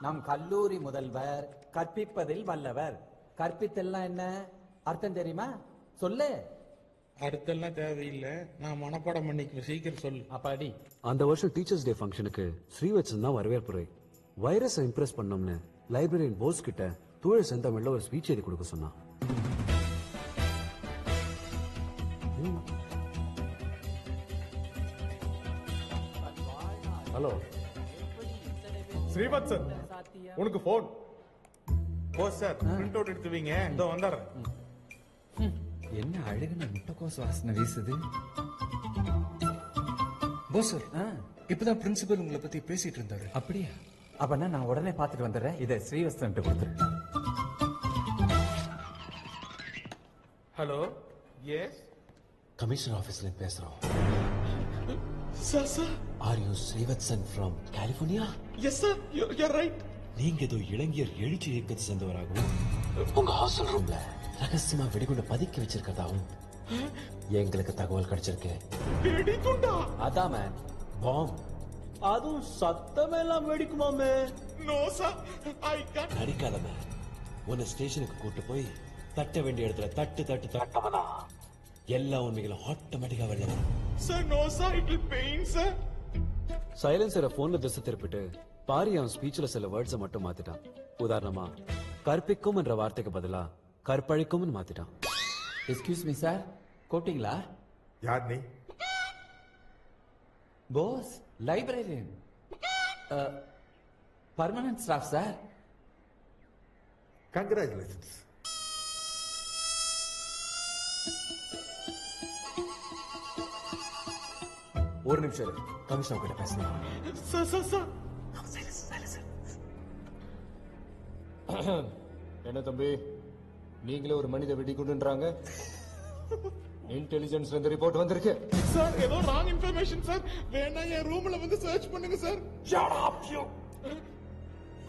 நம் கல்லூரி முதல்வர் கற்பிப்பதில் வல்லவர். கற்பித்தல்னா என்ன அர்த்தம் தெரியுமா? சொல்லு. அர்த்தம்லாம் தேவையில்லை, நான் மனப்பாடம் பண்ணிக்கிறேன். சீக்கிரம் சொல்லு. அப்பாடி. அந்த வருஷம் டீச்சர்ஸ் டே ஃபங்க்ஷனுக்கு ஸ்ரீவத்சன் தான் வரவேற்புரை. வைரஸை இம்ப்ரெஸ் பண்ணோம்னு லைப்ரரியன் போஸ் கிட்ட தூய செந்தமிழ்ல ஒரு ஸ்பீச் எழுதி கொடுக்க சொன்னான். ஹலோ ஸ்ரீவத்சன், உனக்கு phone. Bose sir, print out எடுத்து வைங்க, இதோ வந்துடுறேன். என்ன அழகுன முட்டைக்கோஸ் வாசனை வீசுது. போஸ் சார், இப்பதான் பிரின்சிபல் உங்களை பத்தி பேசிட்டு இருந்தாரு. அப்படியா? அப்பனா நான் உடனே பாத்துட்டு வந்துடுறேன். இதை ஸ்ரீவத்சன் கொடுத்துரு. ஹலோ, எஸ் கமிஷனர் ஆபீஸ்ல பேசுறோம். Sir, are you Srivatsan from California? Yes sir, you right. நீங்க ஏதோ இளைஞர் எழுச்சி இயக்கத்தை சேர்ந்தவராகவும் உங்க ஹாஸ்டல் ரூம்ல ரகசியமா வெடிகுண்ட பதுக்கி வச்சிருக்கதாவும் எங்களுக்கு தகவல் கிடைச்சிருக்கு. வெடிகுண்டா? அதான் மேன், பாம். அதுவும் சத்தமெல்லாம் வெடிக்குமாமே. No sir, I can't. நடிக்காத மேன். உன்னை ஸ்டேஷனுக்கு கூட்டு போய் தட்ட வேண்டிய இடத்துல தட்டு தட்டு தட்டவனா எல்லா உண்மைகளும் ஆட்டோமேட்டிக்கா வெளில வரும். Sir, no sir, it will pain sir. சைலன்சரை போன்ல திசை திருப்பிட்டு பாரி அவன் ஸ்பீச்ல சில வேர்ட்ஸை மட்டும் மாத்திட்டான். உதாரணமா கற்பிக்கும் என்ற வார்த்தைக்கு பதிலா கற்பழிக்கும் மாத்திட்டான். எக்ஸ்கியூஸ் மீ சார், கூப்பிட்டீங்களா? யார் நீ? Bose, librarian, permanent staff sir. Congratulations. ஒரு நிமிஷம் கமிஷனர் கிட்ட பேசணும். என்ன தம்பி, நீங்களே ஒரு மனித வெடிகுண்டுன்றாங்க. இன்டெலிஜென்ஸ்ல இருந்து ரிப்போர்ட் வந்திருக்கு. சார், ஏதோ ராங் இன்ஃபர்மேஷன் சார். வேணா என் ரூம்ல வந்து சர்ச் பண்ணுங்க சார்.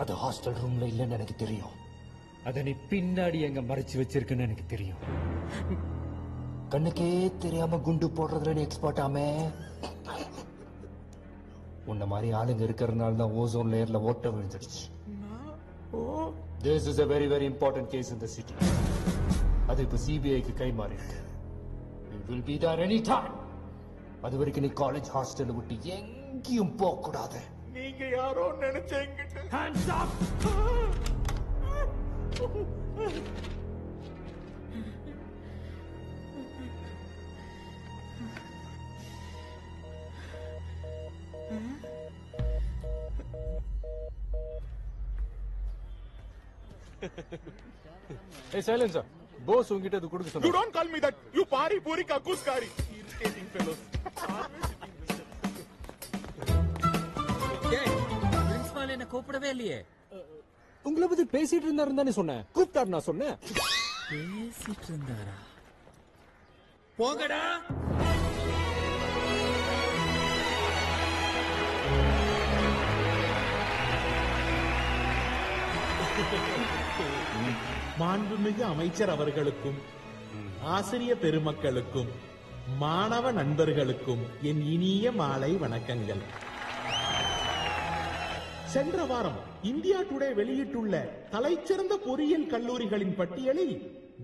அது ஹாஸ்டல் ரூம்ல இல்லன்னு எனக்கு தெரியும். அத நீ பின்னாடி எங்க மறைச்சு வச்சிருக்குன்னு எனக்கு தெரியும். கண்ணுக்கே தெரியாம குண்டு போடுறதுல நீ எக்ஸ்பர்ட் ஆமே. உன்ன மாதிரி ஆளுங்க இருக்கிறதுனால தான் ஓசோன் லேயர்ல ஓட்ட விழுந்துடுச்சு. This is a very very important case in the city. அது இப்ப சிபிஐக்கு கை மாறிருக்கு. You will be there any time. அது வரைக்கும் நீ காலேஜ் ஹாஸ்டல் விட்டு எங்கேயும் போக கூடாது. நீங்க யாரோ நினைச்சேங்கிட்டு. Hands up. Hey silencer, boss உங்கிட்ட இது கொடுக்க சொன்னா. You don't call me that. You pari puri kakuskari. Irritating fellows. Principal என்ன கூப்பிடவே இல்லையே. உங்களை பத்தி பேசிட்டு இருந்தாருன்னு தானே சொன்னேன். கூப்பிட்டாரு நான் சொன்னேன். பேசிட்டு இருந்தாரா? போங்கடா. மாண்புமிகு அமைச்சர் அவர்களுக்கும் ஆசிரிய பெருமக்களுக்கும் மாணவ நண்பர்களுக்கும் என் இனிய மாலை வணக்கங்கள். சென்ற வாரம் இந்தியா டுடே வெளியிட்டுள்ள தலைச்சிறந்த பொறியியல் கல்லூரிகளின் பட்டியலில்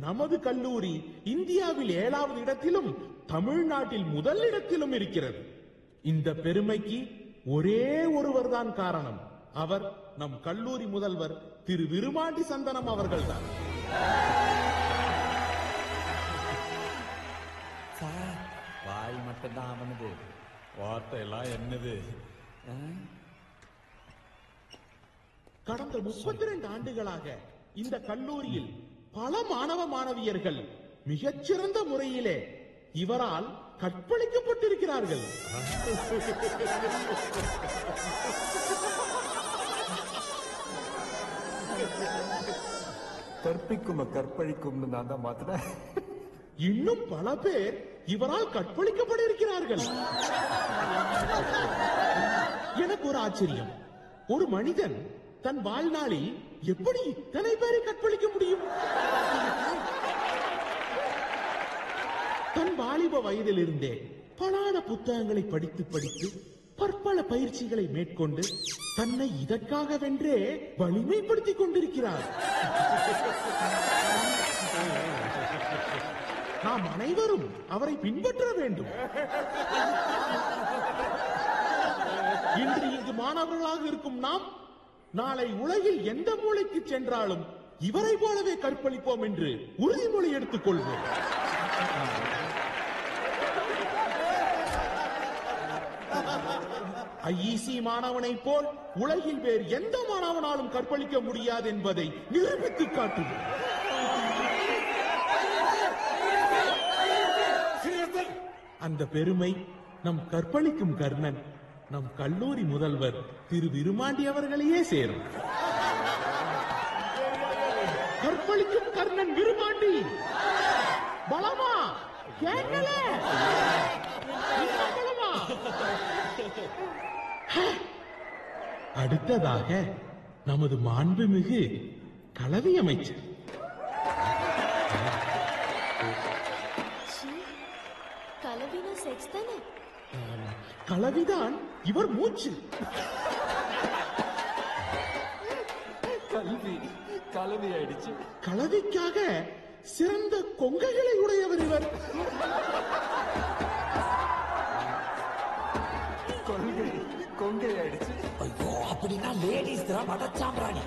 நமது கல்லூரி இந்தியாவில் 7வது இடத்திலும் தமிழ்நாட்டில் முதல் இடத்திலும் இருக்கிறது. இந்த பெருமைக்கு ஒரே ஒருவர்தான் காரணம். அவர் நம் கல்லூரி முதல்வர் திரு விருமாண்டி சந்தனம் அவர்கள்தான். சார், வாய் மட்டும்தான் அவனது, வார்த்தை எல்லாம் என்னது? கடந்த 32 ஆண்டுகளாக இந்த கல்லூரியில் பல மாணவ மாணவியர்கள் மிகச்சிறந்த முறையிலே இவரால் கற்பழிக்கப்பட்டிருக்கிறார்கள். கற்பிக்கும் கற்பழிக்கும்னு நான் தான் மாத்தினேன். இன்னும் பல பேர் இவரால் கற்பழிக்கப்பட்டிருக்கிறார்கள். எனக்கு ஒரு ஆச்சரியம். ஒரு மனிதன் தன் வாழ்நாளில் எப்படி இத்தனை பேரை கற்பழிக்க முடியும்? தன் வாலிப வயதிலிருந்தே பலான புத்தகங்களை படித்து படித்து பற்பல பயிற்சிகளை மேற்கொண்டு தன்னை இதற்காகவென்றே வலிமைப்படுத்திக் கொண்டிருக்கிறார். நாம் அனைவரும் அவரை பின்பற்ற வேண்டும். இன்று இங்கு மாணவர்களாக இருக்கும் நாம் நாளை உலகில் எந்த மூலைக்கு சென்றாலும் இவரை போலவே கற்பழிப்போம் என்று உறுதிமொழி எடுத்துக் கொள்வோம். ஐஇசி மாணவனை போல் உலகில் வேறு எந்த மாணவனாலும் கற்பழிக்க முடியாது என்பதை நிரூபித்து காட்டுவோம். அந்த பெருமை நம் கற்பழிக்கும் கர்ணன் நம் கல்லூரி முதல்வர் திரு விருமாண்டி அவர்களையே சேரும். கற்பழிக்கும் கர்ணன் விருமாண்டி பலமா கேட்கல பலமா. அடுத்ததாக நமது மாண்புமிகு கலவி அமைச்சர். கலவினா செக்ஸ் தானே? கலவிதான் இவர் மூச்சு. கலவி ஆயிடுச்சு. கலவிக்காக சிறந்த கொங்கைகளை உடையவர் இவர். கொங்கை ஆயிடுச்சு. ஐயோ, அப்படின்னா லேடிஸ் தான் வடச்சாம்பிராணி.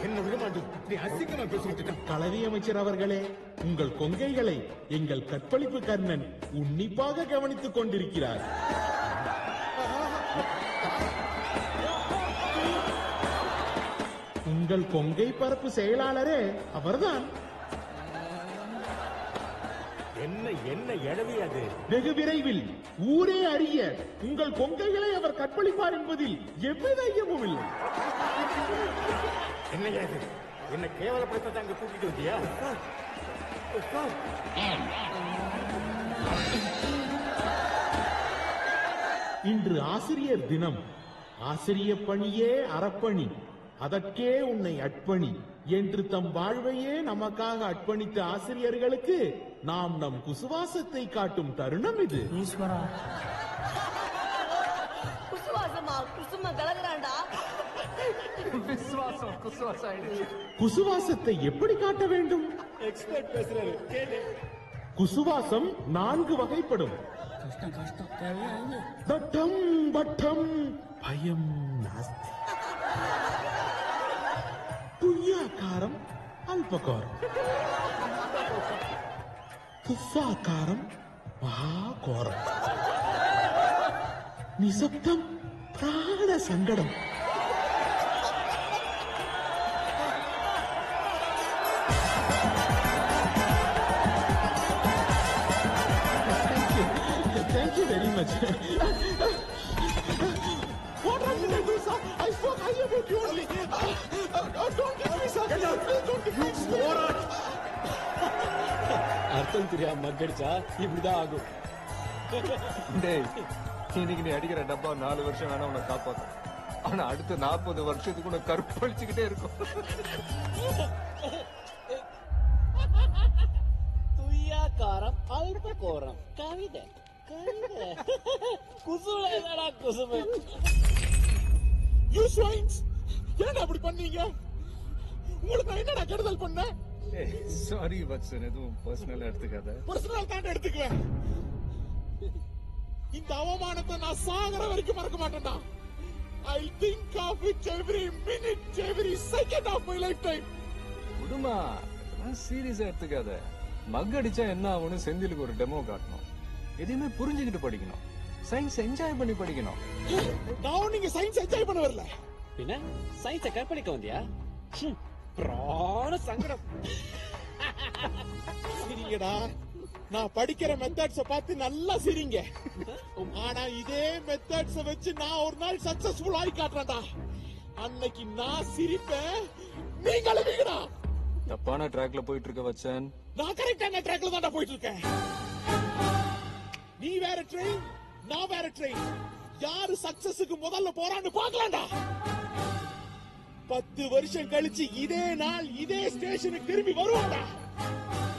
என்ன விட மாட்டேன். நீ அசிங்கமா பேசிட்டு கலவி அமைச்சர் அவர்களே, உங்கள் கொங்கைகளை எங்கள் கற்பழிப்பு கர்ணன் உன்னிப்பாக கவனித்துக் கொண்டிருக்கிறார். உங்கள் கொங்கை பரப்பு செயலாளரே அவர்தான். என்ன என்ன எழவி அது? வெகு விரைவில் ஊரே அறிய உங்கள் கொங்கைகளை அவர் கற்பழிப்பார் என்பதில் எவ்வித ஐயமும் இல்லை. என்னையா இது? என்ன கேவலப்படுத்த அங்க கூட்டிட்டு வந்தியா? இன்று ஆசிரியர் தினம். ஆசிரிய பணியே அறப்பணி, அதற்கே உன்னை அர்ப்பணி என்று தம் வாழ்வையே நமக்காக அர்ப்பணித்த ஆசிரியர்களுக்கு நாம் நம் குசுவாசத்தை காட்டும் தருணம் இது. குசுவாசமா? குசும கலகுறாண்டா. குசுவாசத்தை எப்படி காட்ட வேண்டும்? எக்ஸ்பர்ட் பேசுறாரு கேளு. குசுவாசம் 4 வகைப்படும். தட்டம் பட்டம் பயம் நாஸ்தி. புய்யாக்காரம் அல்பகாரம், துஃபாக்காரம் மகாகோரம், நிசப்தம் பிராண சங்கடம். Thank you very much. What are you doing, sir? I spoke high about you only. Don't get me, sir. Please don't get me. அர்த்தம் தெரியாம மக்கடிச்சா இப்படிதான் ஆகும். இன்னைக்கு நீ அடிக்கிற டப்பா 4 வருஷம் வேணா உன்னை காப்பாத்தும். ஆனா அடுத்த 40 வருஷத்துக்கு உன்னை கற்பழிச்சுக்கிட்டே இருக்கும். துய்யாக்காரம் அல்பகோரம் கவிதை குசுடா குசுமு. You swines! ஏன் அப்படி பண்ணீங்க? உங்களுக்கு நான் என்னடா கெடுதல் பண்ணேன்? சாரி வட்சன், எதுவும் பர்சனலா எடுத்துக்காத. பர்சனல் தான் எடுத்துக்குவேன். இந்த அவமானத்தை நான் சாகர வரைக்கும் மறக்க மாட்டேன்டா. I'll think of it every minute, every second of my lifetime. விடுமா, சீரியஸா எடுத்துக்காத. மக் அடிச்சா என்ன ஆகும்னு செந்திலுக்கு ஒரு டெமோ காட்டணும். எதையுமே புரிஞ்சுக்கிட்டு படிக்கணும். சயின்ஸ் என்ஜாய் பண்ணி படிக்கணும். நான் நீங்க சயின்ஸ் என்ஜாய் பண்ண வரல. பின்ன சயின்ஸை கற்பழிக்க வந்தியா? பிராண சங்கடம். சிரிங்கடா, நான் படிக்கிற மெத்தட்ஸ பார்த்து நல்லா சிரிங்க. ஆனா இதே மெத்தட்ஸ வச்சு நான் ஒரு நாள் சக்சஸ்ஃபுல் ஆகி காட்டுறேன்டா. அன்னைக்கு நான் சிரிப்பேன், நீங்க அழுவீங்கடா. தப்பான ட்ராக்ல போயிட்டு இருக்க வச்சன். நான் கரெக்டான ட்ராக்ல தான்டா போயிட்டு இருக்கேன். நீ வேற ட்ரெயின், நான் வேற ட்ரெயின். யாரு சக்சஸுக்கு முதல்ல போறான்னு பாக்கலாம்டா. 10 வருஷம் கழிச்சு இதே நாள் இதே ஸ்டேஷனுக்கு திரும்பி வருவான்டா.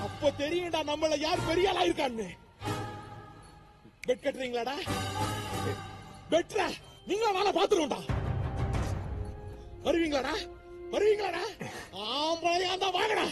அப்ப தெரியும்டா நம்மள யார் பெரிய ஆளா இருக்கான்னு. பெட் கட்டுறீங்களாடா? பெட்ரா நீங்களா வேலை பாத்துருவோம்டா. வருவீங்களாடா? வருவீங்களாடா? ஆம்பளையா இருந்தா வாங்கடா.